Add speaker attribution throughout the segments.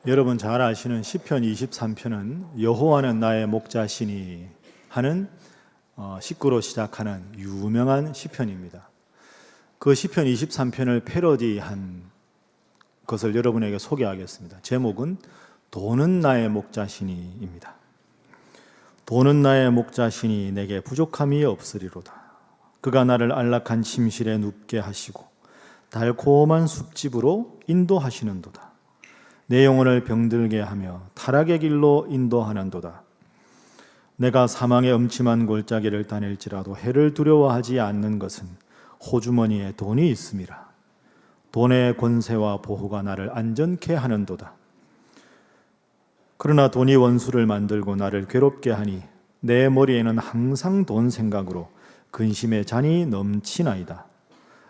Speaker 1: 여러분 잘 아시는 시편 23편은 여호와는 나의 목자시니 하는 식구로 시작하는 유명한 시편입니다. 그 시편 23편을 패러디한 것을 여러분에게 소개하겠습니다. 제목은 도는 나의 목자시니입니다. 도는 나의 목자시니 내게 부족함이 없으리로다. 그가 나를 안락한 침실에 눕게 하시고 달콤한 숲집으로 인도하시는도다. 내 영혼을 병들게 하며 타락의 길로 인도하는도다. 내가 사망의 음침한 골짜기를 다닐지라도 해를 두려워하지 않는 것은 호주머니에 돈이 있음이라. 돈의 권세와 보호가 나를 안전케 하는도다. 그러나 돈이 원수를 만들고 나를 괴롭게 하니 내 머리에는 항상 돈 생각으로 근심의 잔이 넘치나이다.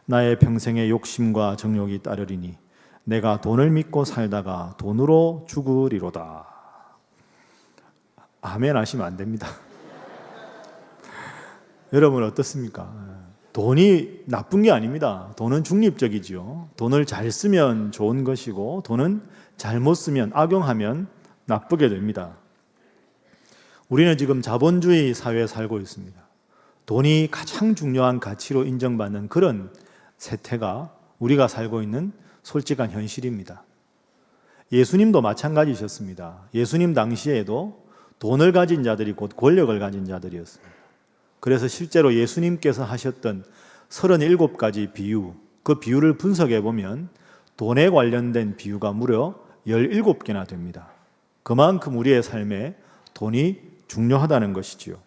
Speaker 1: 나의 평생의 욕심과 정욕이 따르리니 내가 돈을 믿고 살다가 돈으로 죽으리로다. 아멘 하시면 안 됩니다. 여러분 어떻습니까? 돈이 나쁜 게 아닙니다. 돈은 중립적이지요. 돈을 잘 쓰면 좋은 것이고 돈은 잘못 쓰면 악용하면 나쁘게 됩니다. 우리는 지금 자본주의 사회에 살고 있습니다. 돈이 가장 중요한 가치로 인정받는 그런 세태가 우리가 살고 있는 솔직한 현실입니다. 예수님도 마찬가지셨습니다. 예수님 당시에도 돈을 가진 자들이 곧 권력을 가진 자들이었습니다. 그래서 실제로 예수님께서 하셨던 37가지 비유, 그 비유를 분석해 보면 돈에 관련된 비유가 무려 17개나 됩니다. 그만큼 우리의 삶에 돈이 중요하다는 것이지요.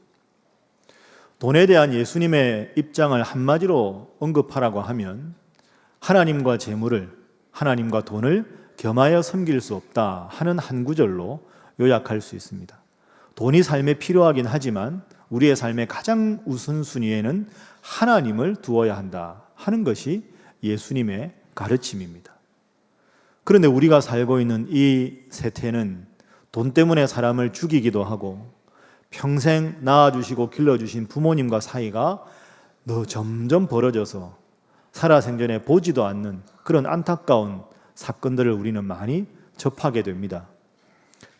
Speaker 1: 돈에 대한 예수님의 입장을 한마디로 언급하라고 하면 하나님과 재물을, 하나님과 돈을 겸하여 섬길 수 없다 하는 한 구절로 요약할 수 있습니다. 돈이 삶에 필요하긴 하지만 우리의 삶의 가장 우선순위에는 하나님을 두어야 한다 하는 것이 예수님의 가르침입니다. 그런데 우리가 살고 있는 이 세태는 돈 때문에 사람을 죽이기도 하고 평생 낳아주시고 길러주신 부모님과 사이가 점점 벌어져서 살아생전에 보지도 않는 그런 안타까운 사건들을 우리는 많이 접하게 됩니다.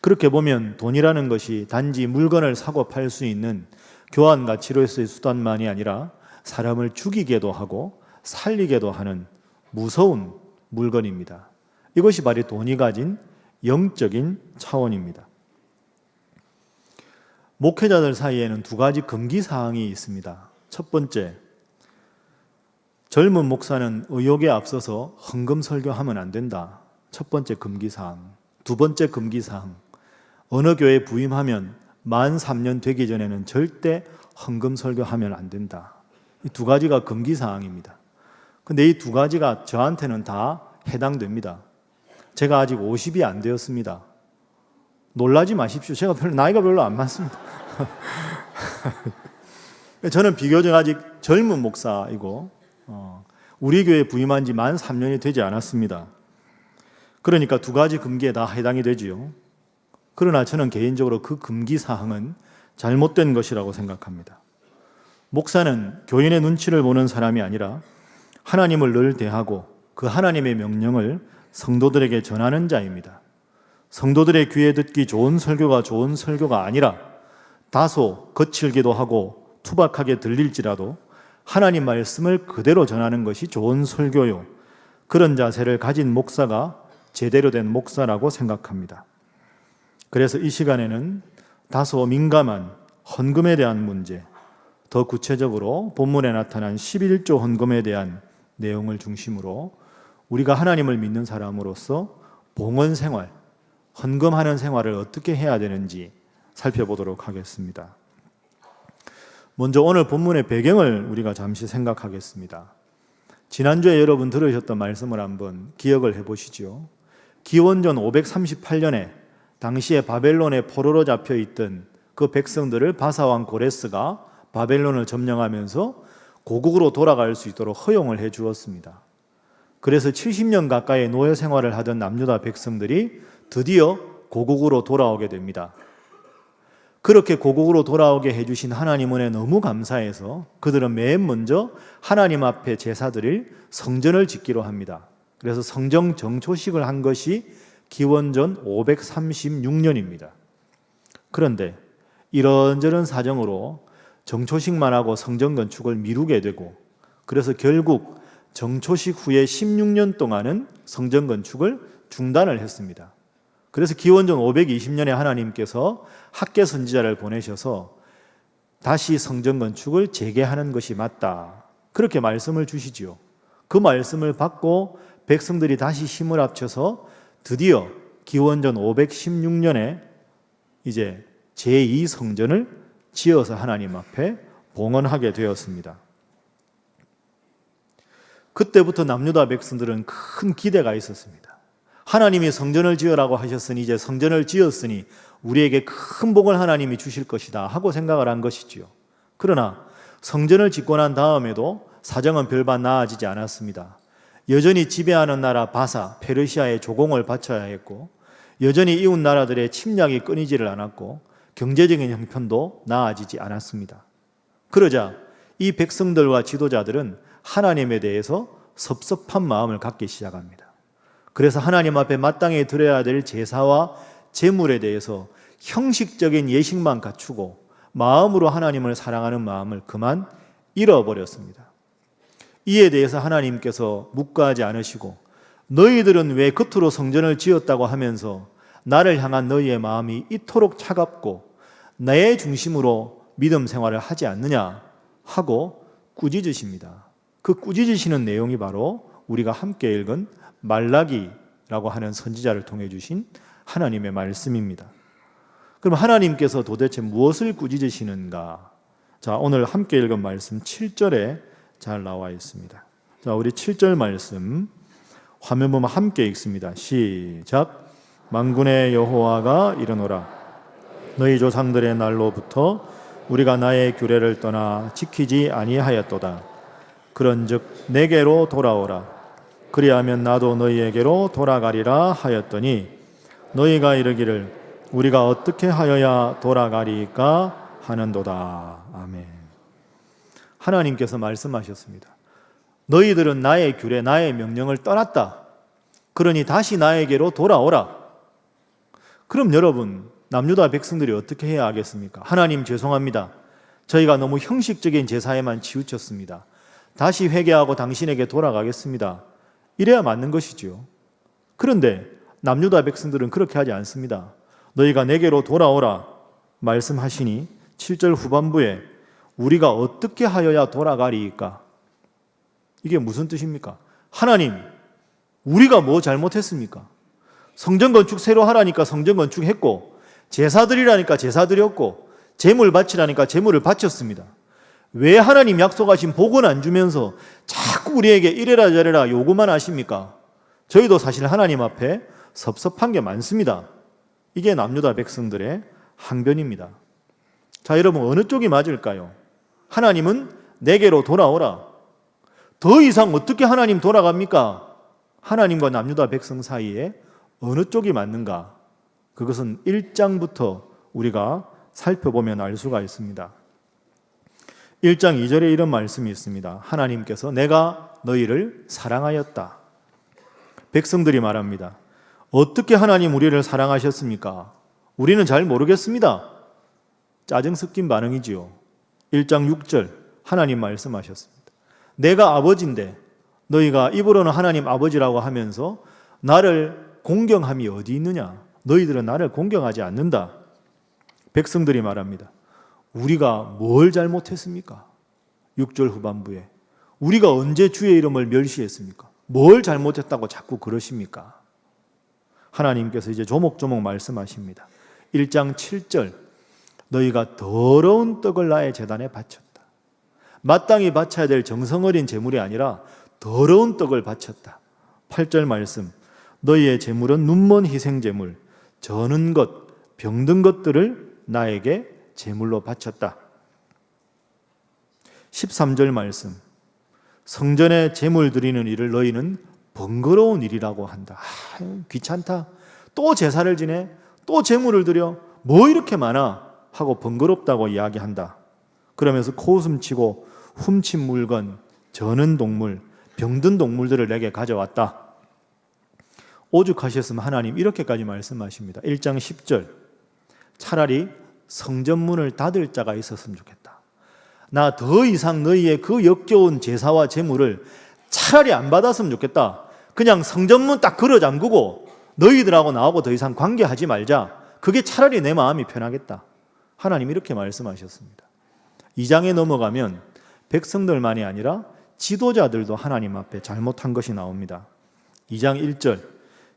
Speaker 1: 그렇게 보면 돈이라는 것이 단지 물건을 사고 팔 수 있는 교환 가치로서의 수단만이 아니라 사람을 죽이게도 하고 살리게도 하는 무서운 물건입니다. 이것이 바로 돈이 가진 영적인 차원입니다. 목회자들 사이에는 두 가지 금기사항이 있습니다. 첫 번째, 젊은 목사는 의욕에 앞서서 헌금 설교하면 안 된다. 첫 번째 금기사항. 두 번째 금기사항, 어느 교회에 부임하면 만 3년 되기 전에는 절대 헌금 설교하면 안 된다. 이 두 가지가 금기사항입니다. 근데 이 두 가지가 저한테는 다 해당됩니다. 제가 아직 50이 안 되었습니다. 놀라지 마십시오. 제가 나이가 별로 안 많습니다. 저는 비교적 아직 젊은 목사이고 우리 교회에 부임한 지 만 3년이 되지 않았습니다. 그러니까 두 가지 금기에 다 해당이 되지요. 그러나 저는 개인적으로 그 금기사항은 잘못된 것이라고 생각합니다. 목사는 교인의 눈치를 보는 사람이 아니라 하나님을 늘 대하고 그 하나님의 명령을 성도들에게 전하는 자입니다. 성도들의 귀에 듣기 좋은 설교가 좋은 설교가 아니라 다소 거칠기도 하고 투박하게 들릴지라도 하나님 말씀을 그대로 전하는 것이 좋은 설교요. 그런 자세를 가진 목사가 제대로 된 목사라고 생각합니다. 그래서 이 시간에는 다소 민감한 헌금에 대한 문제, 더 구체적으로 본문에 나타난 11조 헌금에 대한 내용을 중심으로 우리가 하나님을 믿는 사람으로서 봉헌 생활, 헌금하는 생활을 어떻게 해야 되는지 살펴보도록 하겠습니다. 먼저 오늘 본문의 배경을 우리가 잠시 생각하겠습니다. 지난주에 여러분 들으셨던 말씀을 한번 기억을 해보시죠. 기원전 538년에 당시에 바벨론에 포로로 잡혀있던 그 백성들을 바사왕 고레스가 바벨론을 점령하면서 고국으로 돌아갈 수 있도록 허용을 해 주었습니다. 그래서 70년 가까이 노예 생활을 하던 남유다 백성들이 드디어 고국으로 돌아오게 됩니다. 그렇게 고국으로 돌아오게 해주신 하나님 은혜 너무 감사해서 그들은 맨 먼저 하나님 앞에 제사 드릴 성전을 짓기로 합니다. 그래서 성전 정초식을 한 것이 기원전 536년입니다. 그런데 이런저런 사정으로 정초식만 하고 성전 건축을 미루게 되고, 그래서 결국 정초식 후에 16년 동안은 성전 건축을 중단을 했습니다. 그래서 기원전 520년에 하나님께서 학개 선지자를 보내셔서 다시 성전 건축을 재개하는 것이 맞다, 그렇게 말씀을 주시지요. 그 말씀을 받고 백성들이 다시 힘을 합쳐서 드디어 기원전 516년에 이제 제2성전을 지어서 하나님 앞에 봉헌하게 되었습니다. 그때부터 남유다 백성들은 큰 기대가 있었습니다. 하나님이 성전을 지으라고 하셨으니, 이제 성전을 지었으니 우리에게 큰 복을 하나님이 주실 것이다 하고 생각을 한 것이지요. 그러나 성전을 짓고 난 다음에도 사정은 별반 나아지지 않았습니다. 여전히 지배하는 나라 바사, 페르시아의 조공을 바쳐야 했고, 여전히 이웃 나라들의 침략이 끊이지를 않았고, 경제적인 형편도 나아지지 않았습니다. 그러자 이 백성들과 지도자들은 하나님에 대해서 섭섭한 마음을 갖기 시작합니다. 그래서 하나님 앞에 마땅히 드려야 될 제사와 제물에 대해서 형식적인 예식만 갖추고 마음으로 하나님을 사랑하는 마음을 그만 잃어버렸습니다. 이에 대해서 하나님께서 묵과하지 않으시고, 너희들은 왜 겉으로 성전을 지었다고 하면서 나를 향한 너희의 마음이 이토록 차갑고 나의 중심으로 믿음 생활을 하지 않느냐 하고 꾸짖으십니다. 그 꾸짖으시는 내용이 바로 우리가 함께 읽은 말라기라고 하는 선지자를 통해 주신 하나님의 말씀입니다. 그럼 하나님께서 도대체 무엇을 꾸짖으시는가? 자, 오늘 함께 읽은 말씀 7절에 잘 나와 있습니다. 자, 우리 7절 말씀 화면 보면 함께 읽습니다. 시작. 만군의 여호와가 이르노라. 너희 조상들의 날로부터 우리가 나의 규례를 떠나 지키지 아니하였도다. 그런즉 내게로 돌아오라. 그리하면 나도 너희에게로 돌아가리라 하였더니 너희가 이르기를 우리가 어떻게 하여야 돌아가리까 하는도다. 아멘. 하나님께서 말씀하셨습니다. 너희들은 나의 규례, 나의 명령을 떠났다. 그러니 다시 나에게로 돌아오라. 그럼 여러분, 남유다 백성들이 어떻게 해야 하겠습니까? 하나님 죄송합니다. 저희가 너무 형식적인 제사에만 치우쳤습니다. 다시 회개하고 당신에게 돌아가겠습니다. 이래야 맞는 것이지요. 그런데 남유다 백성들은 그렇게 하지 않습니다. 너희가 내게로 돌아오라 말씀하시니 7절 후반부에 우리가 어떻게 하여야 돌아가리이까? 이게 무슨 뜻입니까? 하나님, 우리가 뭐 잘못했습니까? 성전 건축 새로 하라니까 성전 건축했고, 제사 드리라니까 제사 드렸고, 제물 바치라니까 제물을 바쳤습니다. 왜 하나님 약속하신 복은 안 주면서 자꾸 우리에게 이래라 저래라 요구만 하십니까? 저희도 사실 하나님 앞에 섭섭한 게 많습니다. 이게 남유다 백성들의 항변입니다. 자, 여러분, 어느 쪽이 맞을까요? 하나님은 내게로 돌아오라. 더 이상 어떻게 하나님 돌아갑니까? 하나님과 남유다 백성 사이에 어느 쪽이 맞는가? 그것은 1장부터 우리가 살펴보면 알 수가 있습니다. 1장 2절에 이런 말씀이 있습니다. 하나님께서 내가 너희를 사랑하였다. 백성들이 말합니다. 어떻게 하나님 우리를 사랑하셨습니까? 우리는 잘 모르겠습니다. 짜증 섞인 반응이지요. 1장 6절 하나님 말씀하셨습니다. 내가 아버지인데 너희가 입으로는 하나님 아버지라고 하면서 나를 공경함이 어디 있느냐? 너희들은 나를 공경하지 않는다. 백성들이 말합니다. 우리가 뭘 잘못했습니까? 6절 후반부에 우리가 언제 주의 이름을 멸시했습니까? 뭘 잘못했다고 자꾸 그러십니까? 하나님께서 이제 조목조목 말씀하십니다. 1장 7절 너희가 더러운 떡을 나의 제단에 바쳤다. 마땅히 바쳐야 될 정성어린 제물이 아니라 더러운 떡을 바쳤다. 8절 말씀 너희의 제물은 눈먼 희생제물, 저는 것, 병든 것들을 나에게 제물로 바쳤다. 13절 말씀 성전에 제물 드리는 일을 너희는 번거로운 일이라고 한다. 귀찮다. 또 제사를 지내? 또 제물을 드려? 뭐 이렇게 많아? 하고 번거롭다고 이야기한다. 그러면서 코웃음 치고 훔친 물건, 저는 동물, 병든 동물들을 내게 가져왔다. 오죽하셨으면 하나님 이렇게까지 말씀하십니다. 1장 10절 차라리 성전문을 닫을 자가 있었으면 좋겠다. 나 더 이상 너희의 그 역겨운 제사와 제물을 차라리 안 받았으면 좋겠다. 그냥 성전문 딱 걸어 잠그고 너희들하고 나하고 더 이상 관계하지 말자. 그게 차라리 내 마음이 편하겠다. 하나님 이렇게 말씀하셨습니다. 2장에 넘어가면 백성들만이 아니라 지도자들도 하나님 앞에 잘못한 것이 나옵니다. 2장 1절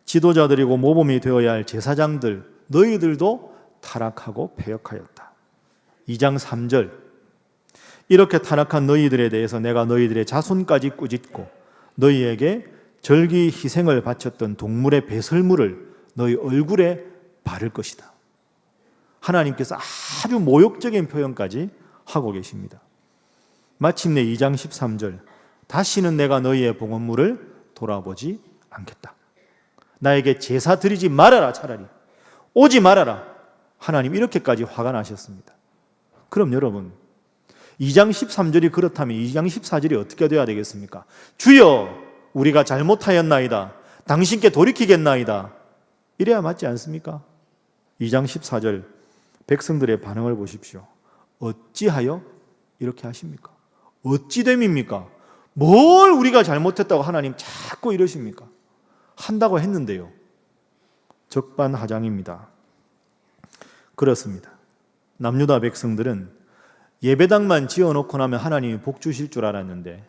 Speaker 1: 지도자들이고 모범이 되어야 할 제사장들 너희들도 타락하고 패역하였다. 2장 3절 이렇게 타락한 너희들에 대해서 내가 너희들의 자손까지 꾸짖고 너희에게 절기 희생을 바쳤던 동물의 배설물을 너희 얼굴에 바를 것이다. 하나님께서 아주 모욕적인 표현까지 하고 계십니다. 마침내 2장 13절 다시는 내가 너희의 봉헌물을 돌아보지 않겠다. 나에게 제사 드리지 말아라. 차라리 오지 말아라. 하나님 이렇게까지 화가 나셨습니다. 그럼 여러분 2장 13절이 그렇다면 2장 14절이 어떻게 되어야 되겠습니까? 주여 우리가 잘못하였나이다. 당신께 돌이키겠나이다. 이래야 맞지 않습니까? 2장 14절 백성들의 반응을 보십시오. 어찌하여 이렇게 하십니까? 어찌 됨입니까? 뭘 우리가 잘못했다고 하나님 자꾸 이러십니까? 한다고 했는데요. 적반하장입니다. 그렇습니다. 남유다 백성들은 예배당만 지어놓고 나면 하나님이 복 주실 줄 알았는데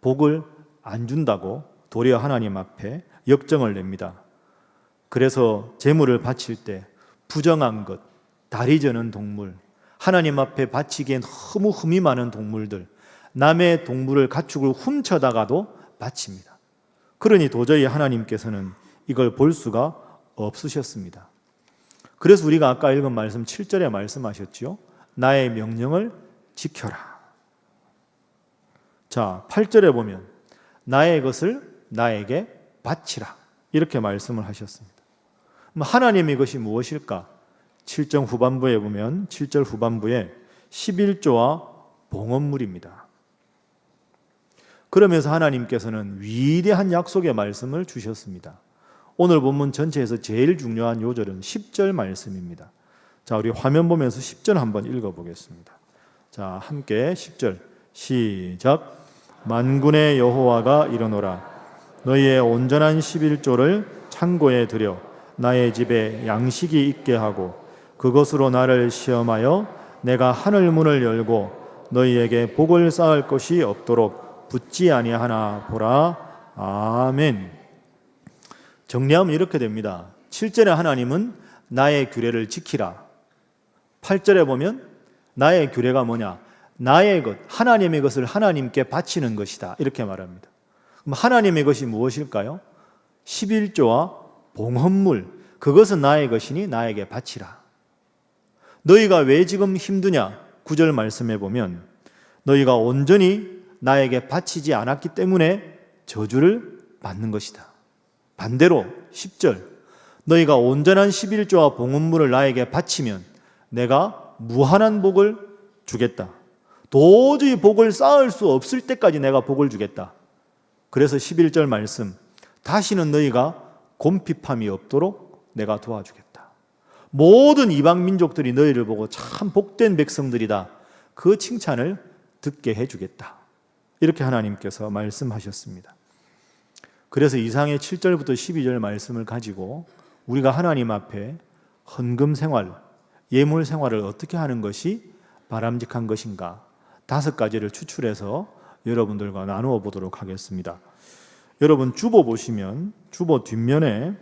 Speaker 1: 복을 안 준다고 도리어 하나님 앞에 역정을 냅니다. 그래서 제물을 바칠 때 부정한 것, 다리 저는 동물, 하나님 앞에 바치기엔 너무 흠이 많은 동물들, 남의 동물을 가축을 훔쳐다가도 바칩니다. 그러니 도저히 하나님께서는 이걸 볼 수가 없으셨습니다. 그래서 우리가 아까 읽은 말씀 7절에 말씀하셨죠. 나의 명령을 지켜라. 자, 8절에 보면 나의 것을 나에게 바치라. 이렇게 말씀을 하셨습니다. 하나님의 것이 무엇일까? 7절 후반부에 보면 7절 후반부에 11조와 봉헌물입니다. 그러면서 하나님께서는 위대한 약속의 말씀을 주셨습니다. 오늘 본문 전체에서 제일 중요한 요절은 10절 말씀입니다. 자, 우리 화면 보면서 10절 한번 읽어보겠습니다. 자, 함께 10절 시작. 만군의 여호와가 이르노라. 너희의 온전한 11조를 창고에 들여 나의 집에 양식이 있게 하고 그것으로 나를 시험하여 내가 하늘 문을 열고 너희에게 복을 쌓을 것이 없도록 붙지 아니하나 보라. 아멘. 정리하면 이렇게 됩니다. 7절에 하나님은 나의 규례를 지키라. 8절에 보면 나의 규례가 뭐냐? 나의 것, 하나님의 것을 하나님께 바치는 것이다. 이렇게 말합니다. 그럼 하나님의 것이 무엇일까요? 11조와 봉헌물, 그것은 나의 것이니 나에게 바치라. 너희가 왜 지금 힘드냐? 9절 말씀해 보면 너희가 온전히 나에게 바치지 않았기 때문에 저주를 받는 것이다. 반대로 10절 너희가 온전한 11조와 봉헌물을 나에게 바치면 내가 무한한 복을 주겠다. 도저히 복을 쌓을 수 없을 때까지 내가 복을 주겠다. 그래서 11절 말씀 다시는 너희가 곰핍함이 없도록 내가 도와주겠다. 모든 이방 민족들이 너희를 보고 참 복된 백성들이다. 그 칭찬을 듣게 해주겠다. 이렇게 하나님께서 말씀하셨습니다. 그래서 이상의 7절부터 12절 말씀을 가지고 우리가 하나님 앞에 헌금 생활, 예물 생활을 어떻게 하는 것이 바람직한 것인가 5가지를 추출해서 여러분들과 나누어 보도록 하겠습니다. 여러분 주보 보시면 주보 뒷면에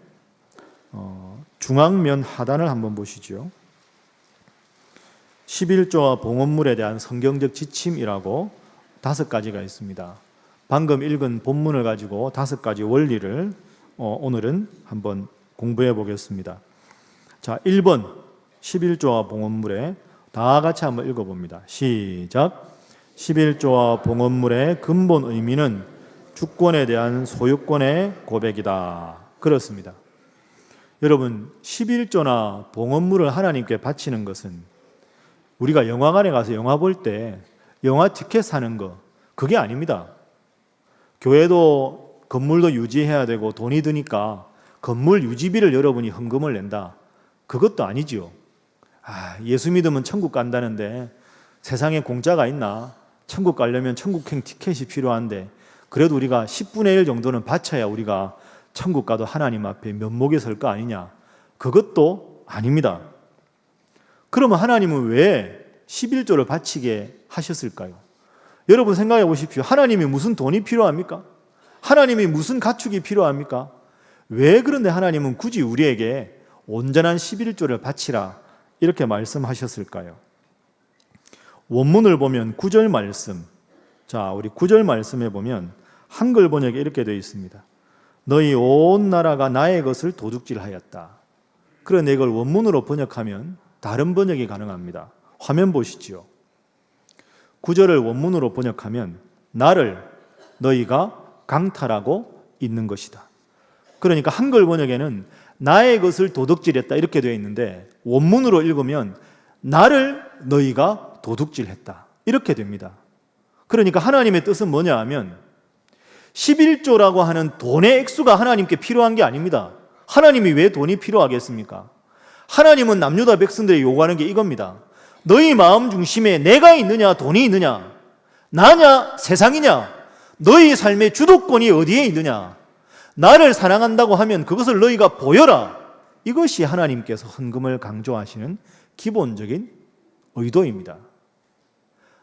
Speaker 1: 중앙면 하단을 한번 보시죠. 11조와 봉헌물에 대한 성경적 지침이라고 5가지가 있습니다. 방금 읽은 본문을 가지고 5가지 원리를 오늘은 한번 공부해 보겠습니다. 자, 1번 11조와 봉헌물에 다 같이 한번 읽어봅니다. 시작. 11조와 봉헌물의 근본 의미는 주권에 대한 소유권의 고백이다. 그렇습니다. 여러분 11조나 봉헌물을 하나님께 바치는 것은 우리가 영화관에 가서 영화 볼 때 영화 티켓 사는 거 그게 아닙니다. 교회도 건물도 유지해야 되고 돈이 드니까 건물 유지비를 여러분이 헌금을 낸다. 그것도 아니지요. 예수 믿으면 천국 간다는데 세상에 공짜가 있나? 천국 가려면 천국행 티켓이 필요한데 그래도 우리가 10분의 1 정도는 바쳐야 우리가 천국 가도 하나님 앞에 면목에 설 거 아니냐? 그것도 아닙니다. 그러면 하나님은 왜 11조를 바치게 하셨을까요? 여러분 생각해 보십시오. 하나님이 무슨 돈이 필요합니까? 하나님이 무슨 가축이 필요합니까? 왜 그런데 하나님은 굳이 우리에게 온전한 11조를 바치라 이렇게 말씀하셨을까요? 원문을 보면 9절 말씀, 우리 9절 말씀에 보면 한글 번역에 이렇게 되어 있습니다. 너희 온 나라가 나의 것을 도둑질하였다. 그런데 이걸 원문으로 번역하면 다른 번역이 가능합니다. 화면 보시죠. 9절을 원문으로 번역하면 나를 너희가 강탈하고 있는 것이다. 그러니까 한글 번역에는 나의 것을 도둑질했다 이렇게 되어 있는데 원문으로 읽으면 나를 너희가 도둑질했다 이렇게 됩니다. 그러니까 하나님의 뜻은 뭐냐 하면 11조라고 하는 돈의 액수가 하나님께 필요한 게 아닙니다. 하나님이 왜 돈이 필요하겠습니까? 하나님은 남유다 백성들이 요구하는 게 이겁니다. 너희 마음 중심에 내가 있느냐 돈이 있느냐, 나냐 세상이냐, 너희 삶의 주도권이 어디에 있느냐, 나를 사랑한다고 하면 그것을 너희가 보여라. 이것이 하나님께서 헌금을 강조하시는 기본적인 의도입니다.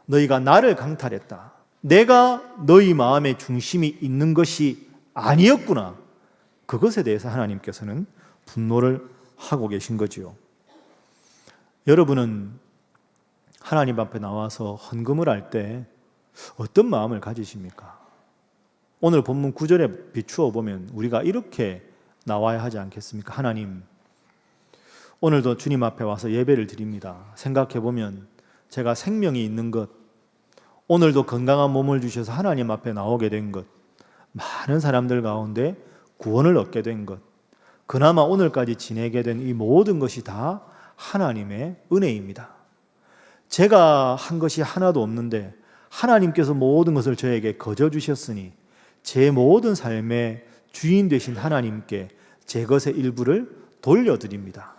Speaker 1: 너희가 나를 강탈했다. 내가 너희 마음의 중심이 있는 것이 아니었구나. 그것에 대해서 하나님께서는 분노를 하고 계신 거지요. 여러분은 하나님 앞에 나와서 헌금을 할 때 어떤 마음을 가지십니까? 오늘 본문 9절에 비추어 보면 우리가 이렇게 나와야 하지 않겠습니까? 하나님, 오늘도 주님 앞에 와서 예배를 드립니다. 생각해 보면 제가 생명이 있는 것, 오늘도 건강한 몸을 주셔서 하나님 앞에 나오게 된 것, 많은 사람들 가운데 구원을 얻게 된 것, 그나마 오늘까지 지내게 된 이 모든 것이 다 하나님의 은혜입니다. 제가 한 것이 하나도 없는데 하나님께서 모든 것을 저에게 거저 주셨으니 제 모든 삶의 주인 되신 하나님께 제 것의 일부를 돌려드립니다.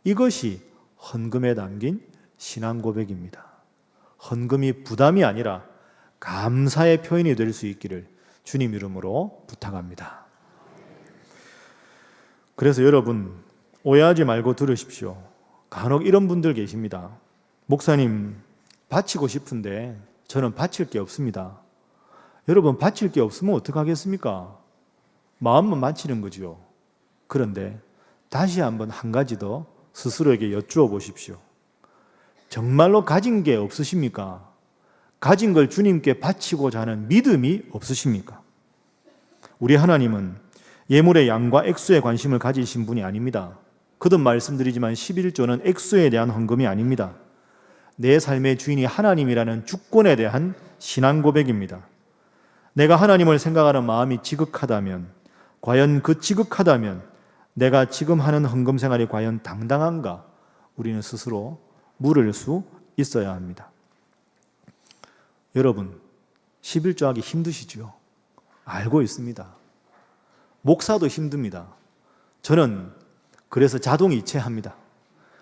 Speaker 1: 이것이 헌금에 담긴 신앙 고백입니다. 헌금이 부담이 아니라 감사의 표현이 될 수 있기를 주님 이름으로 부탁합니다. 그래서 여러분 오해하지 말고 들으십시오. 간혹 이런 분들 계십니다. 목사님, 바치고 싶은데 저는 바칠 게 없습니다. 여러분, 바칠 게 없으면 어떡하겠습니까? 마음만 바치는 거죠. 그런데 다시 한번 한 가지 더 스스로에게 여쭈어 보십시오. 정말로 가진 게 없으십니까? 가진 걸 주님께 바치고자 하는 믿음이 없으십니까? 우리 하나님은 예물의 양과 액수에 관심을 가지신 분이 아닙니다. 거듭 말씀드리지만 11조는 액수에 대한 헌금이 아닙니다. 내 삶의 주인이 하나님이라는 주권에 대한 신앙 고백입니다. 내가 하나님을 생각하는 마음이 지극하다면, 과연 그 지극하다면 내가 지금 하는 헌금 생활이 과연 당당한가? 우리는 스스로 물을 수 있어야 합니다. 여러분, 11조 하기 힘드시죠? 알고 있습니다. 목사도 힘듭니다. 저는 그래서 자동이체합니다.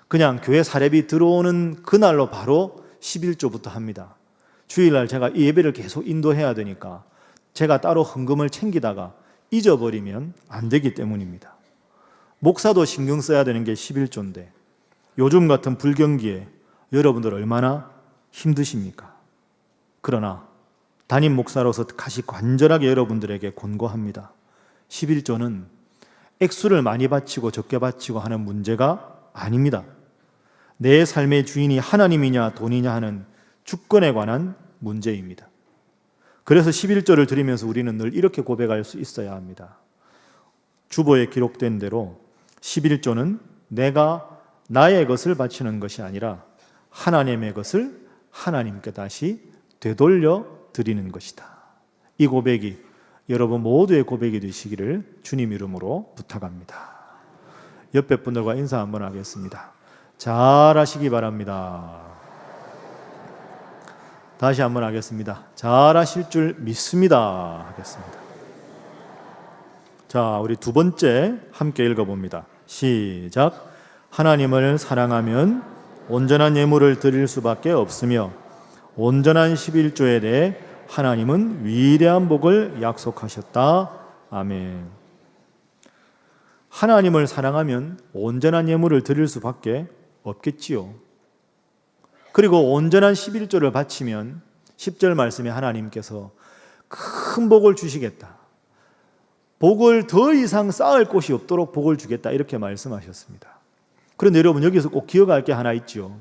Speaker 1: 그냥 교회 사례비 들어오는 그날로 바로 11조부터 합니다. 주일날 제가 이 예배를 계속 인도해야 되니까 제가 따로 헌금을 챙기다가 잊어버리면 안 되기 때문입니다. 목사도 신경 써야 되는 게 11조인데 요즘 같은 불경기에 여러분들 얼마나 힘드십니까? 그러나 담임 목사로서 다시 간절하게 여러분들에게 권고합니다. 11조는 액수를 많이 바치고 적게 바치고 하는 문제가 아닙니다. 내 삶의 주인이 하나님이냐 돈이냐 하는 주권에 관한 문제입니다. 그래서 11조를 드리면서 우리는 늘 이렇게 고백할 수 있어야 합니다. 주보에 기록된 대로 11조는 내가 나의 것을 바치는 것이 아니라 하나님의 것을 하나님께 다시 되돌려 드리는 것이다. 이 고백이 여러분 모두의 고백이 되시기를 주님 이름으로 부탁합니다. 옆에 분들과 인사 한번 하겠습니다. 잘 하시기 바랍니다. 다시 한번 하겠습니다. 잘 하실 줄 믿습니다. 하겠습니다. 자, 우리 두 번째 함께 읽어봅니다. 시작. 하나님을 사랑하면 온전한 예물을 드릴 수밖에 없으며 온전한 11조에 대해 하나님은 위대한 복을 약속하셨다. 아멘. 하나님을 사랑하면 온전한 예물을 드릴 수밖에 없겠지요. 그리고 온전한 11조를 바치면 10절 말씀에 하나님께서 큰 복을 주시겠다. 복을 더 이상 쌓을 곳이 없도록 복을 주겠다. 이렇게 말씀하셨습니다. 그런데 여러분, 여기서 꼭 기억할 게 하나 있죠.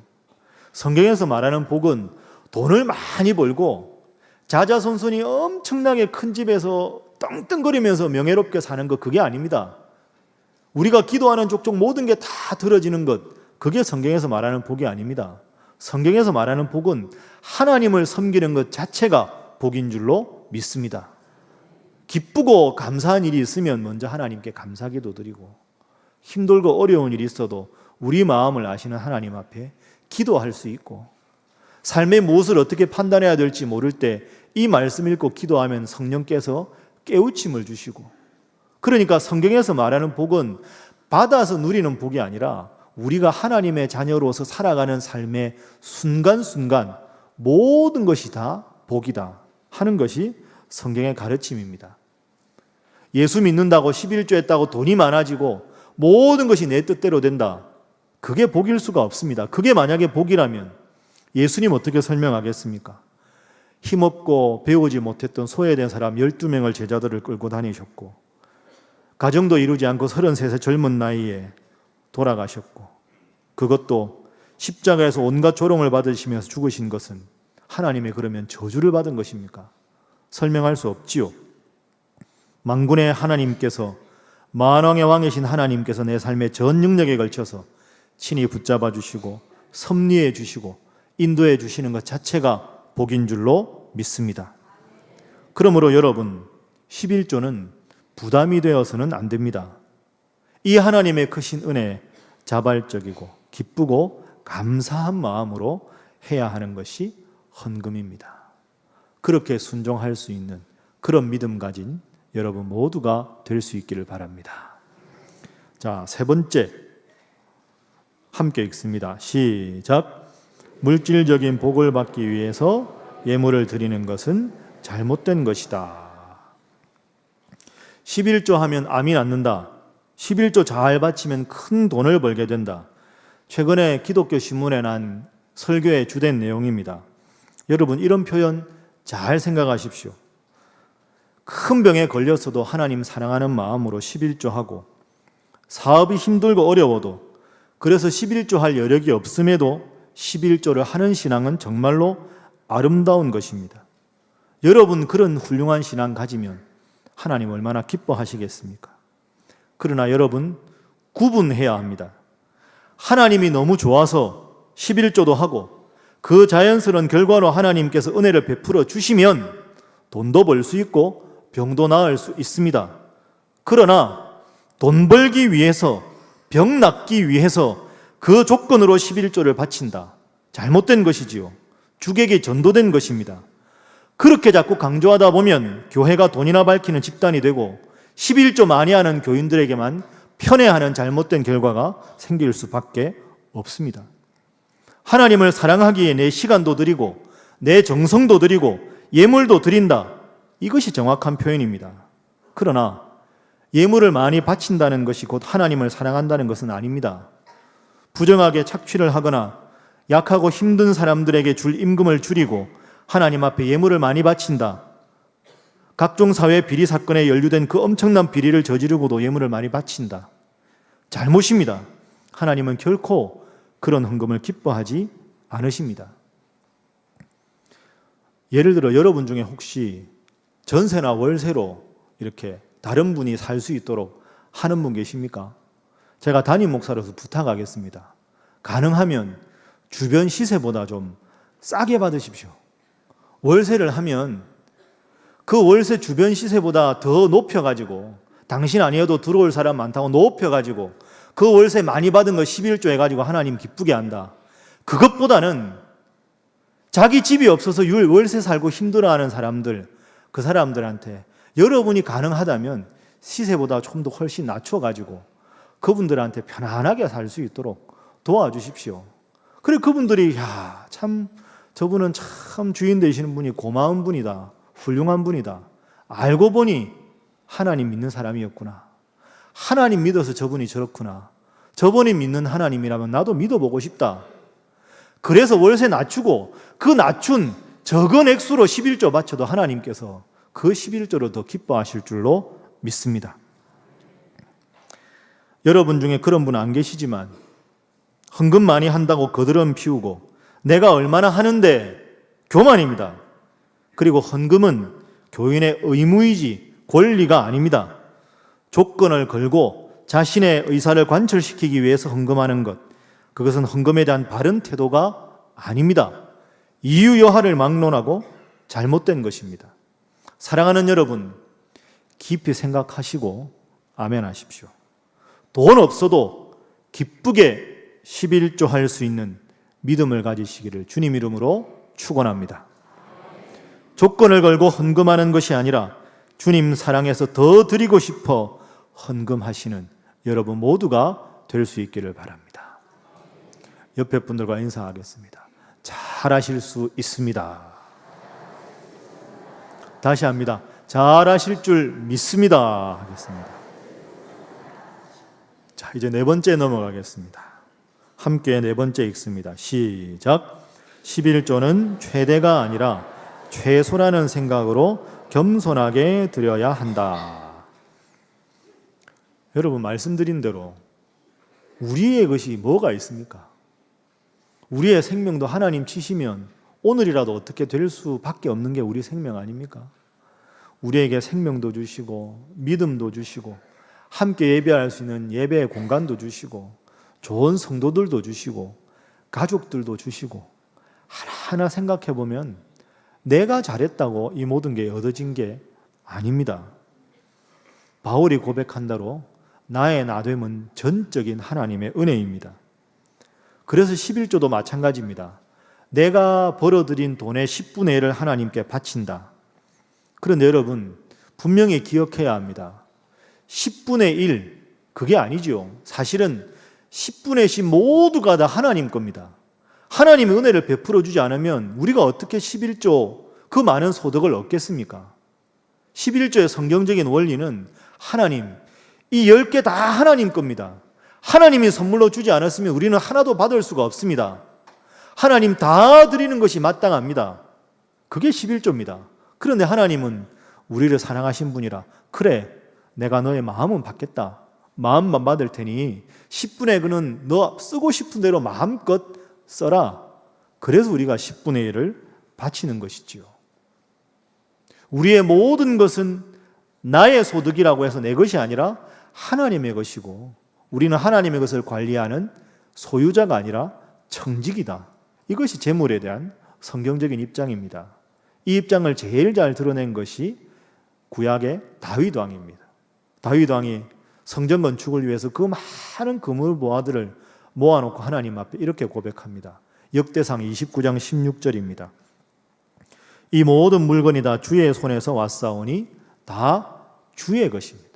Speaker 1: 성경에서 말하는 복은 돈을 많이 벌고 자자손손이 엄청나게 큰 집에서 떵떵거리면서 명예롭게 사는 것, 그게 아닙니다. 우리가 기도하는 족족 모든 게 다 들어지는 것, 그게 성경에서 말하는 복이 아닙니다. 성경에서 말하는 복은 하나님을 섬기는 것 자체가 복인 줄로 믿습니다. 기쁘고 감사한 일이 있으면 먼저 하나님께 감사기도 드리고, 힘들고 어려운 일이 있어도 우리 마음을 아시는 하나님 앞에 기도할 수 있고, 삶의 무엇을 어떻게 판단해야 될지 모를 때 이 말씀 읽고 기도하면 성령께서 깨우침을 주시고, 그러니까 성경에서 말하는 복은 받아서 누리는 복이 아니라 우리가 하나님의 자녀로서 살아가는 삶의 순간순간 모든 것이 다 복이다 하는 것이 성경의 가르침입니다. 예수 믿는다고 11조 했다고 돈이 많아지고 모든 것이 내 뜻대로 된다, 그게 복일 수가 없습니다. 그게 만약에 복이라면 예수님 어떻게 설명하겠습니까? 힘없고 배우지 못했던 소외된 사람 12명을 제자들을 끌고 다니셨고, 가정도 이루지 않고 33세 젊은 나이에 돌아가셨고, 그것도 십자가에서 온갖 조롱을 받으시면서 죽으신 것은 하나님의 그러면 저주를 받은 것입니까? 설명할 수 없지요. 만군의 하나님께서, 만왕의 왕이신 하나님께서 내 삶의 전 영역에 걸쳐서 친히 붙잡아 주시고 섭리해 주시고 인도해 주시는 것 자체가 복인 줄로 믿습니다. 그러므로 여러분, 11조는 부담이 되어서는 안 됩니다. 이 하나님의 크신 은혜 자발적이고 기쁘고 감사한 마음으로 해야 하는 것이 헌금입니다. 그렇게 순종할 수 있는 그런 믿음 가진 여러분 모두가 될 수 있기를 바랍니다. 자, 세 번째 함께 읽습니다. 시작. 물질적인 복을 받기 위해서 예물을 드리는 것은 잘못된 것이다. 11조 하면 암이 낫는다. 11조 잘 바치면 큰 돈을 벌게 된다. 최근에 기독교 신문에 난 설교의 주된 내용입니다. 여러분, 이런 표현 잘 생각하십시오. 큰 병에 걸렸어도 하나님 사랑하는 마음으로 11조 하고, 사업이 힘들고 어려워도, 그래서 11조 할 여력이 없음에도 11조를 하는 신앙은 정말로 아름다운 것입니다. 여러분, 그런 훌륭한 신앙 가지면 하나님 얼마나 기뻐하시겠습니까? 그러나 여러분, 구분해야 합니다. 하나님이 너무 좋아서 11조도 하고 그 자연스러운 결과로 하나님께서 은혜를 베풀어 주시면 돈도 벌 수 있고 병도 나을 수 있습니다. 그러나 돈 벌기 위해서, 병 낫기 위해서 그 조건으로 11조를 바친다. 잘못된 것이지요. 주객이 전도된 것입니다. 그렇게 자꾸 강조하다 보면 교회가 돈이나 밝히는 집단이 되고 11조 많이 하는 교인들에게만 편애하는 잘못된 결과가 생길 수밖에 없습니다. 하나님을 사랑하기에 내 시간도 드리고 내 정성도 드리고 예물도 드린다. 이것이 정확한 표현입니다. 그러나 예물을 많이 바친다는 것이 곧 하나님을 사랑한다는 것은 아닙니다. 부정하게 착취를 하거나 약하고 힘든 사람들에게 줄 임금을 줄이고 하나님 앞에 예물을 많이 바친다. 각종 사회 비리 사건에 연루된 그 엄청난 비리를 저지르고도 예물을 많이 바친다. 잘못입니다. 하나님은 결코 그런 헌금을 기뻐하지 않으십니다. 예를 들어 여러분 중에 혹시 전세나 월세로 이렇게 다른 분이 살 수 있도록 하는 분 계십니까? 제가 담임 목사로서 부탁하겠습니다. 가능하면 주변 시세보다 좀 싸게 받으십시오. 월세를 하면 그 월세 주변 시세보다 더 높여가지고, 당신 아니어도 들어올 사람 많다고 높여가지고 그 월세 많이 받은 거 11조 해가지고 하나님 기쁘게 한다. 그것보다는 자기 집이 없어서 월세 살고 힘들어하는 사람들, 그 사람들한테 여러분이 가능하다면 시세보다 좀 더 훨씬 낮춰가지고 그분들한테 편안하게 살 수 있도록 도와주십시오. 그래 그분들이 야, 참 저분은 참 주인 되시는 분이 고마운 분이다. 훌륭한 분이다. 알고 보니 하나님 믿는 사람이었구나. 하나님 믿어서 저분이 저렇구나. 저분이 믿는 하나님이라면 나도 믿어보고 싶다. 그래서 월세 낮추고 그 낮춘 적은 액수로 11조 바쳐도 하나님께서 그 11조로 더 기뻐하실 줄로 믿습니다. 여러분 중에 그런 분 안 계시지만 헌금 많이 한다고 거드름 피우고 내가 얼마나 하는데 교만입니다. 그리고 헌금은 교인의 의무이지 권리가 아닙니다. 조건을 걸고 자신의 의사를 관철시키기 위해서 헌금하는 것, 그것은 헌금에 대한 바른 태도가 아닙니다. 이유 여하를 막론하고 잘못된 것입니다. 사랑하는 여러분, 깊이 생각하시고 아멘 하십시오. 돈 없어도 기쁘게 11조 할 수 있는 믿음을 가지시기를 주님 이름으로 축원합니다. 조건을 걸고 헌금하는 것이 아니라 주님 사랑해서 더 드리고 싶어 헌금하시는 여러분 모두가 될 수 있기를 바랍니다. 옆에 분들과 인사하겠습니다. 잘하실 수 있습니다. 다시 합니다. 잘하실 줄 믿습니다. 하겠습니다. 자, 이제 네 번째 넘어가겠습니다. 함께 네 번째 읽습니다. 시작. 11조는 최대가 아니라 최소라는 생각으로 겸손하게 드려야 한다. 여러분 말씀드린 대로 우리의 것이 뭐가 있습니까? 우리의 생명도 하나님 치시면 오늘이라도 어떻게 될 수밖에 없는 게 우리 생명 아닙니까? 우리에게 생명도 주시고 믿음도 주시고 함께 예배할 수 있는 예배의 공간도 주시고 좋은 성도들도 주시고 가족들도 주시고 하나하나 생각해 보면 내가 잘했다고 이 모든 게 얻어진 게 아닙니다. 바울이 고백한 대로 나의 나됨은 전적인 하나님의 은혜입니다. 그래서 11조도 마찬가지입니다. 내가 벌어들인 돈의 10분의 1을 하나님께 바친다. 그런데 여러분 분명히 기억해야 합니다. 10분의 1 그게 아니죠. 사실은 10분의 10 모두가 다 하나님 겁니다. 하나님의 은혜를 베풀어 주지 않으면 우리가 어떻게 11조 그 많은 소득을 얻겠습니까? 11조의 성경적인 원리는 하나님, 이 10개 다 하나님 겁니다. 하나님이 선물로 주지 않았으면 우리는 하나도 받을 수가 없습니다. 하나님 다 드리는 것이 마땅합니다. 그게 11조입니다. 그런데 하나님은 우리를 사랑하신 분이라 그래 내가 너의 마음은 받겠다. 마음만 받을 테니 10분의 그는 너 쓰고 싶은 대로 마음껏 써라. 그래서 우리가 10분의 1을 바치는 것이지요. 우리의 모든 것은 나의 소득이라고 해서 내 것이 아니라 하나님의 것이고 우리는 하나님의 것을 관리하는 소유자가 아니라 청직이다. 이것이 재물에 대한 성경적인 입장입니다. 이 입장을 제일 잘 드러낸 것이 구약의 다윗 왕입니다. 다윗 왕이 성전 건축을 위해서 그 많은 그물 보화들을 모아놓고 하나님 앞에 이렇게 고백합니다. 역대상 29장 16절입니다. 이 모든 물건이 다 주의 손에서 왔사오니 다 주의 것입니다.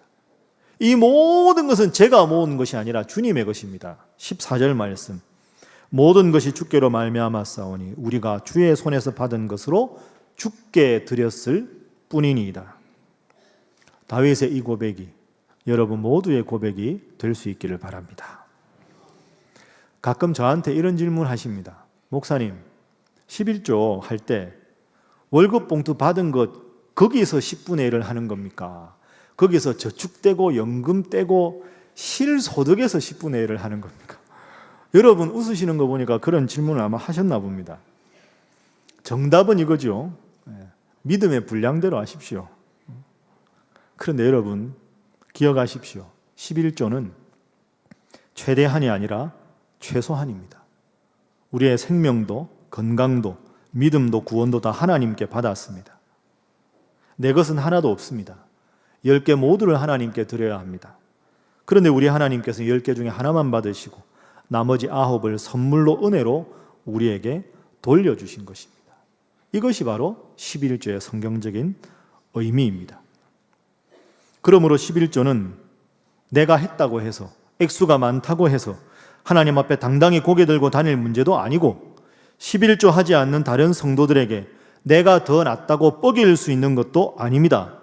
Speaker 1: 이 모든 것은 제가 모은 것이 아니라 주님의 것입니다. 14절 말씀. 모든 것이 주께로 말미암았사오니 우리가 주의 손에서 받은 것으로 주께 드렸을 뿐이니이다. 다윗의 이 고백이 여러분 모두의 고백이 될 수 있기를 바랍니다. 가끔 저한테 이런 질문 하십니다. 목사님, 11조 할 때 월급 봉투 받은 것 거기서 10분의 1을 하는 겁니까? 거기서 저축되고 연금 떼고 실소득에서 10분의 1을 하는 겁니까? 여러분 웃으시는 거 보니까 그런 질문을 아마 하셨나 봅니다. 정답은 이거죠. 믿음의 분량대로 하십시오. 그런데 여러분 기억하십시오. 11조는 최대한이 아니라 최소한입니다. 우리의 생명도 건강도 믿음도 구원도 다 하나님께 받았습니다. 내 것은 하나도 없습니다. 10개 모두를 하나님께 드려야 합니다. 그런데 우리 하나님께서 10개 중에 하나만 받으시고 나머지 9을 선물로 은혜로 우리에게 돌려주신 것입니다. 이것이 바로 11조의 성경적인 의미입니다. 그러므로 11조는 내가 했다고 해서, 액수가 많다고 해서 하나님 앞에 당당히 고개 들고 다닐 문제도 아니고, 11조 하지 않는 다른 성도들에게 내가 더 낫다고 뻐길 수 있는 것도 아닙니다.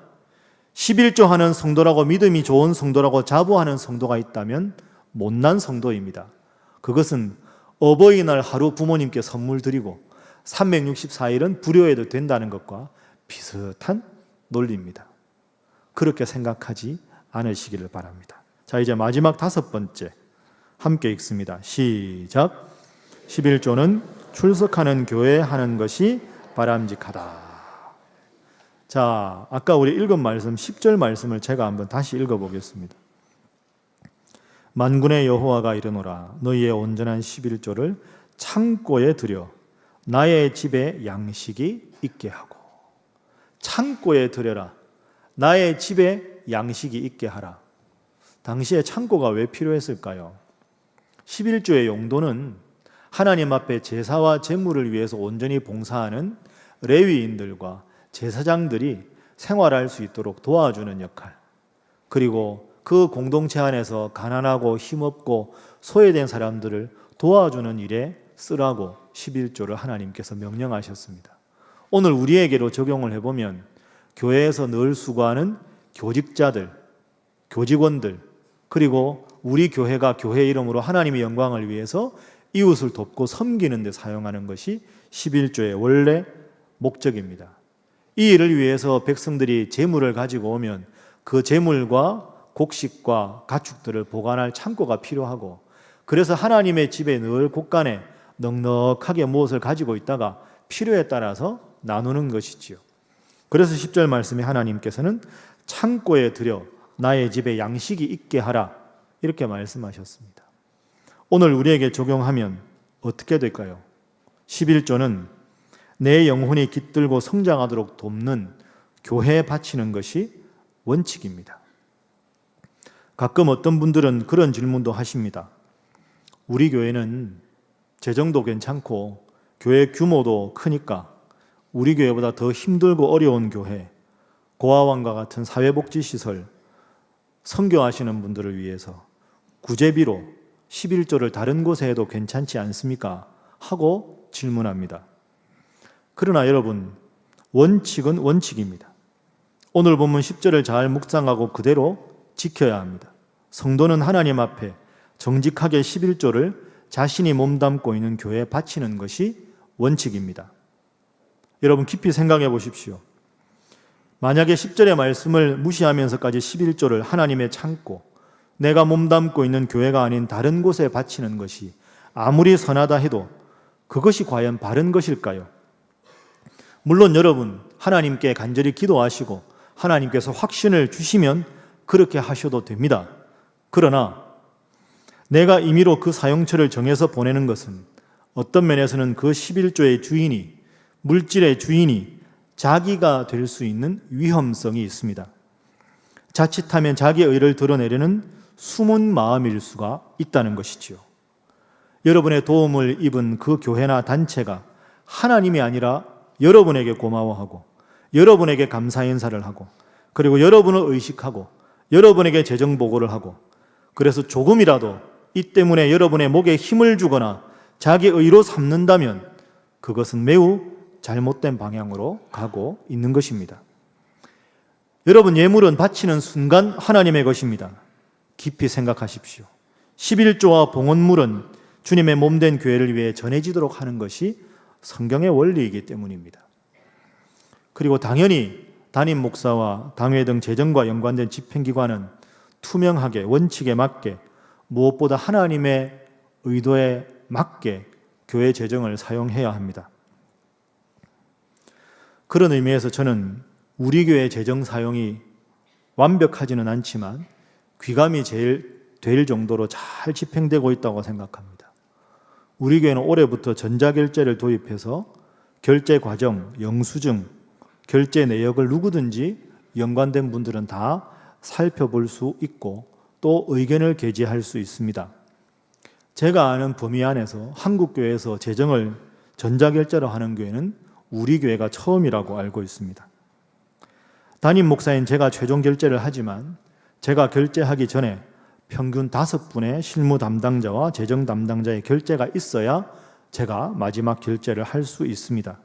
Speaker 1: 11조 하는 성도라고, 믿음이 좋은 성도라고 자부하는 성도가 있다면 못난 성도입니다. 그것은 어버이날 하루 부모님께 선물 드리고 364일은 불효해도 된다는 것과 비슷한 논리입니다. 그렇게 생각하지 않으시기를 바랍니다. 자, 이제 마지막 5번째 함께 읽습니다. 시작. 11조는 출석하는 교회에 하는 것이 바람직하다. 자, 아까 우리 읽은 말씀 10절 말씀을 제가 한번 다시 읽어보겠습니다. 만군의 여호와가 이르노라, 너희의 온전한 11조를 창고에 들여 나의 집에 양식이 있게 하고. 창고에 들여라, 나의 집에 양식이 있게 하라. 당시에 창고가 왜 필요했을까요? 11조의 용도는 하나님 앞에 제사와 제물을 위해서 온전히 봉사하는 레위인들과 제사장들이 생활할 수 있도록 도와주는 역할, 그리고 그 공동체 안에서 가난하고 힘없고 소외된 사람들을 도와주는 일에 쓰라고 11조를 하나님께서 명령하셨습니다. 오늘 우리에게로 적용을 해보면 교회에서 늘 수고하는 교직자들, 교직원들, 그리고 우리 교회가 교회 이름으로 하나님의 영광을 위해서 이웃을 돕고 섬기는 데 사용하는 것이 11조의 원래 목적입니다. 이 일을 위해서 백성들이 재물을 가지고 오면 그 재물과 곡식과 가축들을 보관할 창고가 필요하고, 그래서 하나님의 집에 늘 곳간에 넉넉하게 무엇을 가지고 있다가 필요에 따라서 나누는 것이지요. 그래서 10절 말씀에 하나님께서는 창고에 들여 나의 집에 양식이 있게 하라, 이렇게 말씀하셨습니다. 오늘 우리에게 적용하면 어떻게 될까요? 11조는 내 영혼이 깃들고 성장하도록 돕는 교회에 바치는 것이 원칙입니다. 가끔 어떤 분들은 그런 질문도 하십니다. 우리 교회는 재정도 괜찮고 교회 규모도 크니까 우리 교회보다 더 힘들고 어려운 교회, 고아원과 같은 사회복지시설, 선교하시는 분들을 위해서 구제비로 11조를 다른 곳에 해도 괜찮지 않습니까? 하고 질문합니다. 그러나 여러분, 원칙은 원칙입니다. 오늘 본문 10절을 잘 묵상하고 그대로 지켜야 합니다. 성도는 하나님 앞에 정직하게 11조를 자신이 몸담고 있는 교회에 바치는 것이 원칙입니다. 여러분, 깊이 생각해 보십시오. 만약에 10절의 말씀을 무시하면서까지 11조를 하나님의 창고, 내가 몸담고 있는 교회가 아닌 다른 곳에 바치는 것이 아무리 선하다 해도 그것이 과연 바른 것일까요? 물론 여러분, 하나님께 간절히 기도하시고 하나님께서 확신을 주시면 그렇게 하셔도 됩니다. 그러나 내가 임의로 그 사용처를 정해서 보내는 것은 어떤 면에서는 그 11조의 주인이, 물질의 주인이 자기가 될 수 있는 위험성이 있습니다. 자칫하면 자기의 의를 드러내려는 숨은 마음일 수가 있다는 것이지요. 여러분의 도움을 입은 그 교회나 단체가 하나님이 아니라 여러분에게 고마워하고 여러분에게 감사 인사를 하고, 그리고 여러분을 의식하고 여러분에게 재정 보고를 하고, 그래서 조금이라도 이 때문에 여러분의 목에 힘을 주거나 자기 의로 삼는다면 그것은 매우 잘못된 방향으로 가고 있는 것입니다. 여러분, 예물은 바치는 순간 하나님의 것입니다. 깊이 생각하십시오. 11조와 봉헌물은 주님의 몸된 교회를 위해 전해지도록 하는 것이 성경의 원리이기 때문입니다. 그리고 당연히 담임 목사와 당회 등 재정과 연관된 집행기관은 투명하게, 원칙에 맞게, 무엇보다 하나님의 의도에 맞게 교회 재정을 사용해야 합니다. 그런 의미에서 저는 우리 교회 재정 사용이 완벽하지는 않지만 귀감이 될 정도로 잘 집행되고 있다고 생각합니다. 우리 교회는 올해부터 전자결제를 도입해서 결제 과정, 영수증, 결제 내역을 누구든지 연관된 분들은 다 살펴볼 수 있고 또 의견을 게재할 수 있습니다. 제가 아는 범위 안에서 한국교회에서 재정을 전자결제로 하는 교회는 우리 교회가 처음이라고 알고 있습니다. 담임 목사인 제가 최종 결제를 하지만 제가 결제하기 전에 평균 5분의 실무 담당자와 재정 담당자의 결제가 있어야 제가 마지막 결제를 할 수 있습니다.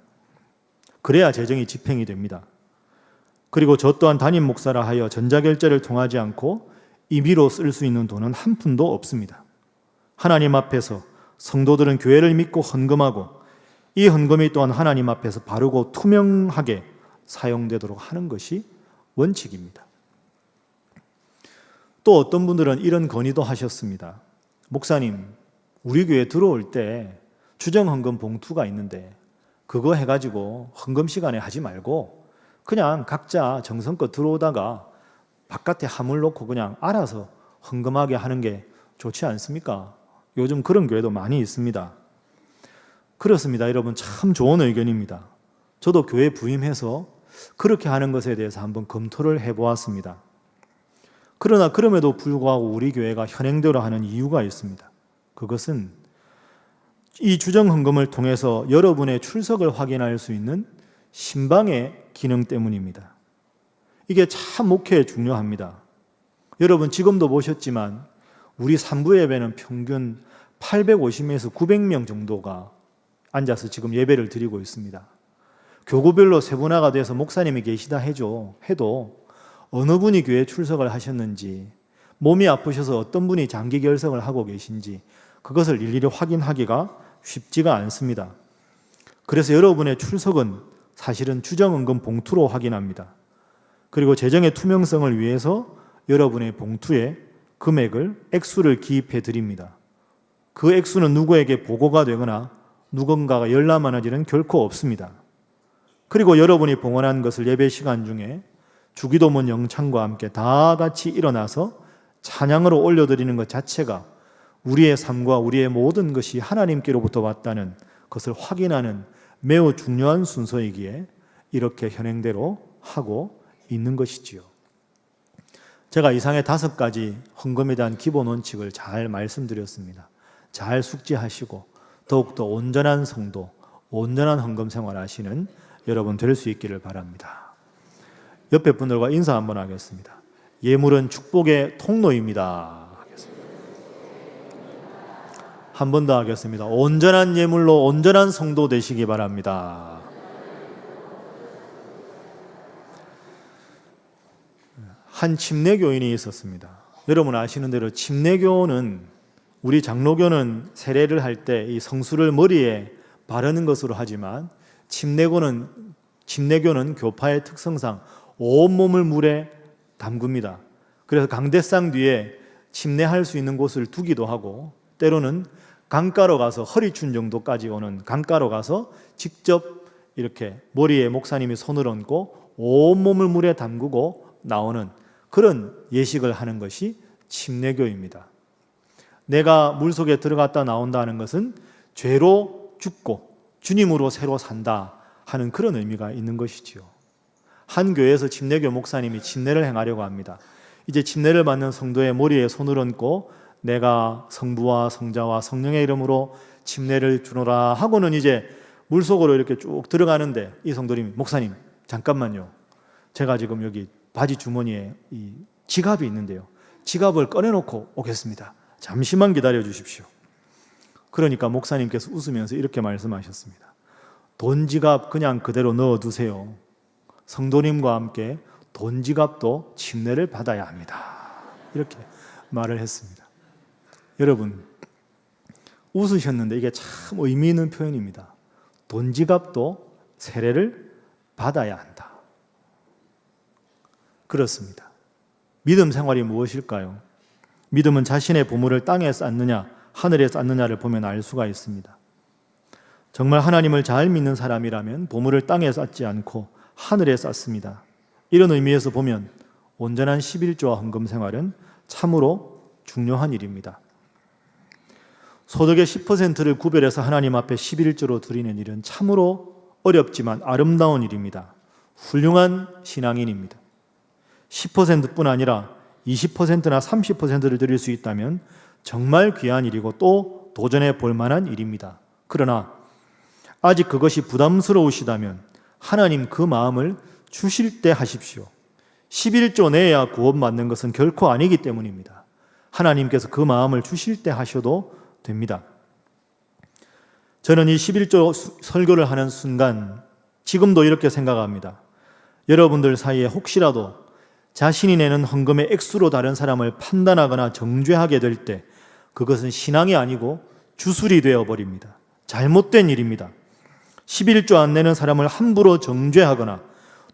Speaker 1: 그래야 재정이 집행이 됩니다. 그리고 저 또한 담임 목사라 하여 전자결제를 통하지 않고 임의로 쓸 수 있는 돈은 한 푼도 없습니다. 하나님 앞에서 성도들은 교회를 믿고 헌금하고 이 헌금이 또한 하나님 앞에서 바르고 투명하게 사용되도록 하는 것이 원칙입니다. 또 어떤 분들은 이런 건의도 하셨습니다. 목사님, 우리 교회 들어올 때 주정헌금 봉투가 있는데 그거 해가지고 헌금 시간에 하지 말고 그냥 각자 정성껏 들어오다가 바깥에 화물 놓고 그냥 알아서 헌금하게 하는 게 좋지 않습니까? 요즘 그런 교회도 많이 있습니다. 그렇습니다. 여러분, 참 좋은 의견입니다. 저도 교회 부임해서 그렇게 하는 것에 대해서 한번 검토를 해보았습니다. 그러나 그럼에도 불구하고 우리 교회가 현행대로 하는 이유가 있습니다. 그것은 이 주정헌금을 통해서 여러분의 출석을 확인할 수 있는 신방의 기능 때문입니다. 이게 참 목회에 중요합니다. 여러분 지금도 보셨지만 우리 산부 예배는 평균 850명에서 900명 정도가 앉아서 지금 예배를 드리고 있습니다. 교구별로 세분화가 돼서 목사님이 계시다 해도 어느 분이 교회에 출석을 하셨는지, 몸이 아프셔서 어떤 분이 장기 결석을 하고 계신지 그것을 일일이 확인하기가 쉽지가 않습니다. 그래서 여러분의 출석은 사실은 주정헌금 봉투로 확인합니다. 그리고 재정의 투명성을 위해서 여러분의 봉투에 금액을, 액수를 기입해 드립니다. 그 액수는 누구에게 보고가 되거나 누군가가 열람하는 일은 결코 없습니다. 그리고 여러분이 봉헌한 것을 예배 시간 중에 주기도문 영창과 함께 다 같이 일어나서 찬양으로 올려드리는 것 자체가 우리의 삶과 우리의 모든 것이 하나님께로부터 왔다는 것을 확인하는 매우 중요한 순서이기에 이렇게 현행대로 하고 있는 것이지요. 제가 이상의 5가지 헌금에 대한 기본 원칙을 잘 말씀드렸습니다. 잘 숙지하시고 더욱더 온전한 성도, 온전한 헌금 생활 하시는 여러분 될 수 있기를 바랍니다. 옆에 분들과 인사 한번 하겠습니다. 예물은 축복의 통로입니다. 한 번 더 하겠습니다. 온전한 예물로 온전한 성도 되시기 바랍니다. 한 침례교인이 있었습니다. 여러분 아시는 대로 침례교는, 우리 장로교는 세례를 할 때 이 성수를 머리에 바르는 것으로 하지만 침례교는 교파의 특성상 온몸을 물에 담급니다. 그래서 강대상 뒤에 침례할 수 있는 곳을 두기도 하고, 때로는 강가로 가서 허리춤 정도까지 오는 강가로 가서 직접 이렇게 머리에 목사님이 손을 얹고 온몸을 물에 담그고 나오는 그런 예식을 하는 것이 침례교입니다. 내가 물속에 들어갔다 나온다는 것은 죄로 죽고 주님으로 새로 산다 하는 그런 의미가 있는 것이지요. 한 교회에서 침례교 목사님이 침례를 행하려고 합니다. 이제 침례를 받는 성도의 머리에 손을 얹고 내가 성부와 성자와 성령의 이름으로 침례를 주노라 하고는 이제 물속으로 이렇게 쭉 들어가는데, 이 성도님이 목사님 잠깐만요, 제가 지금 여기 바지 주머니에 이 지갑이 있는데요, 지갑을 꺼내놓고 오겠습니다. 잠시만 기다려 주십시오. 그러니까 목사님께서 웃으면서 이렇게 말씀하셨습니다. 돈 지갑 그냥 그대로 넣어두세요. 성도님과 함께 돈 지갑도 침례를 받아야 합니다. 이렇게 말을 했습니다. 여러분 웃으셨는데 이게 참 의미 있는 표현입니다. 돈 지갑도 세례를 받아야 한다. 그렇습니다. 믿음 생활이 무엇일까요? 믿음은 자신의 보물을 땅에 쌓느냐 하늘에 쌓느냐를 보면 알 수가 있습니다. 정말 하나님을 잘 믿는 사람이라면 보물을 땅에 쌓지 않고 하늘에 쌓습니다. 이런 의미에서 보면 온전한 11조와 헌금 생활은 참으로 중요한 일입니다. 소득의 10%를 구별해서 하나님 앞에 11조로 드리는 일은 참으로 어렵지만 아름다운 일입니다. 훌륭한 신앙인입니다. 10%뿐 아니라 20%나 30%를 드릴 수 있다면 정말 귀한 일이고 또 도전해 볼 만한 일입니다. 그러나 아직 그것이 부담스러우시다면 하나님 그 마음을 주실 때 하십시오. 11조 내야 구원받는 것은 결코 아니기 때문입니다. 하나님께서 그 마음을 주실 때 하셔도 됩니다. 저는 이 11조 설교를 하는 순간 지금도 이렇게 생각합니다. 여러분들 사이에 혹시라도 자신이 내는 헌금의 액수로 다른 사람을 판단하거나 정죄하게 될 때 그것은 신앙이 아니고 주술이 되어버립니다. 잘못된 일입니다. 11조 안 내는 사람을 함부로 정죄하거나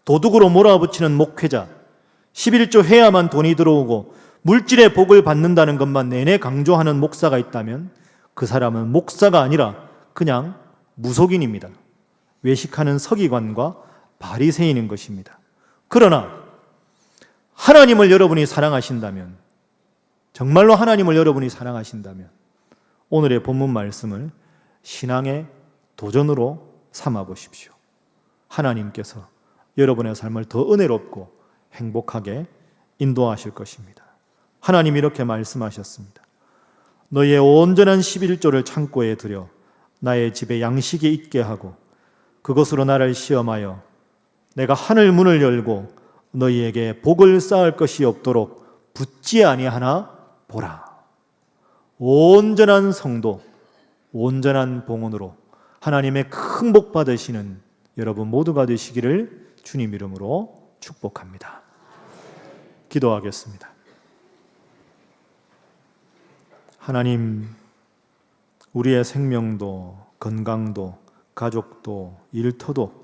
Speaker 1: 도둑으로 몰아붙이는 목회자, 11조 해야만 돈이 들어오고 물질의 복을 받는다는 것만 내내 강조하는 목사가 있다면 그 사람은 목사가 아니라 그냥 무속인입니다. 외식하는 서기관과 바리새인인 것입니다. 그러나 하나님을 여러분이 사랑하신다면, 정말로 하나님을 여러분이 사랑하신다면 오늘의 본문 말씀을 신앙의 도전으로 삼아 보십시오. 하나님께서 여러분의 삶을 더 은혜롭고 행복하게 인도하실 것입니다. 하나님 이렇게 말씀하셨습니다. 너희의 온전한 11조를 창고에 들여 나의 집에 양식이 있게 하고 그것으로 나를 시험하여 내가 하늘 문을 열고 너희에게 복을 쌓을 것이 없도록 붙지 아니하나 보라. 온전한 성도, 온전한 봉헌으로 하나님의 큰 복 받으시는 여러분 모두가 되시기를 주님 이름으로 축복합니다. 기도하겠습니다. 하나님, 우리의 생명도 건강도 가족도 일터도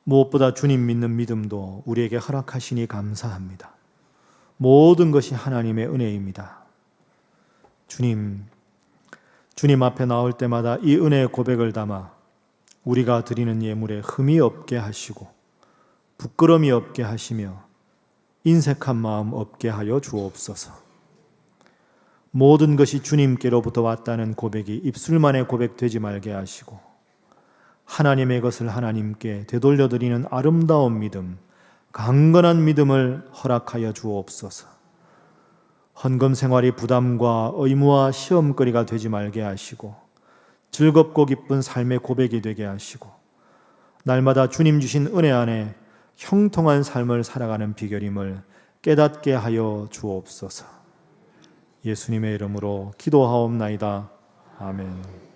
Speaker 1: 무엇보다 주님 믿는 믿음도 우리에게 허락하시니 감사합니다. 모든 것이 하나님의 은혜입니다. 주님 앞에 나올 때마다 이 은혜의 고백을 담아 우리가 드리는 예물에 흠이 없게 하시고 부끄러움이 없게 하시며 인색한 마음 없게 하여 주옵소서. 모든 것이 주님께로부터 왔다는 고백이 입술만의 고백 되지 말게 하시고 하나님의 것을 하나님께 되돌려드리는 아름다운 믿음, 강건한 믿음을 허락하여 주옵소서. 헌금 생활이 부담과 의무와 시험거리가 되지 말게 하시고 즐겁고 기쁜 삶의 고백이 되게 하시고 날마다 주님 주신 은혜 안에 형통한 삶을 살아가는 비결임을 깨닫게 하여 주옵소서. 예수님의 이름으로 기도하옵나이다. 아멘.